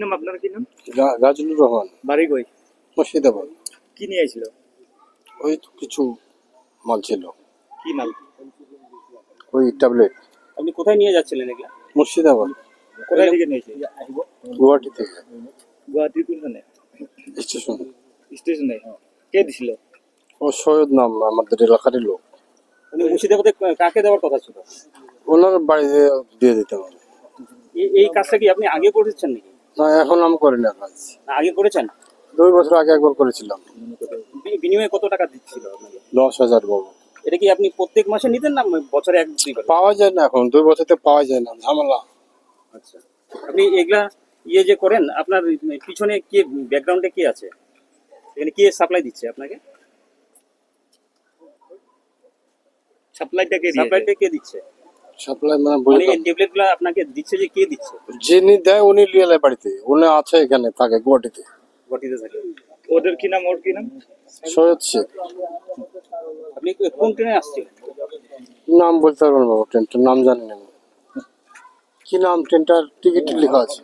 নাম আপনার, কি নাম? রাজুলুর রহমান। বাড়ি কই? মুর্শিদাবাদ। কি নিয়ে আইছিল? ওই তো কিছু মাল ছিল, কি মাল? ওই ট্যাবলেট। আপনি কোথায় নিয়ে যাচ্ছিলেন এগুলা? মুর্শিদাবাদ। কোথায় থেকে নিয়েছে? গুয়াহাটি থেকে। গুয়াহাটির কোনখানে? স্টেশন। স্টেশনে। কে দিছিল? ও সৈয়দ নাম, আমাদের এলাকারই লোক। উনি মুর্শিদাবাদে কাকে দেওয়ার কথা ছিল? ওনার বাড়িতে দিয়ে দিতে হবে। এই কাজটা কি আপনি আগে করেছেন নাকি? না, এখন আমি করি না কাজ। না, আগে করেছেন? 2 বছর আগে একবার করেছিলাম। বিনিময়ে কত টাকা দিচ্ছিল আপনাকে? 10,000 বাবু। এটা কি আপনি প্রত্যেক মাসে নিতেন না বছরে 1-2 বার? পাওয়া যায় না এখন, 2 বছরতে পাওয়া যায় না, ঝামেলা। আচ্ছা, আপনি এগুলা যে করেন, আপনার পিছনে কে, ব্যাকগ্রাউন্ডে কে আছে? এখানে কে সাপ্লাই দিচ্ছে আপনাকে? সাপ্লাইটা কে দিয়েছে? সাপ্লাইটা কে দিচ্ছে? সাপ্লাই মানে মানে এই ট্যাবলেটগুলো আপনাকে দিচ্ছে যে কে দিচ্ছে? যিনি দেয় উনি লিয়ে এলে বাড়িতে, উনি আছে এখানে, থাকে গুয়াহাটিতে। গুয়াহাটিতে থাকে। ওদের কি নাম, ওর কি নাম? সৈয়দ শেখ। আপনি কোন ট্রেনে আসছিলেন? নাম বলতে পারবেন বাবু, ট্রেনটার নাম জানি না। কি নাম ট্রেনটার? টিকিট লেখা আছে।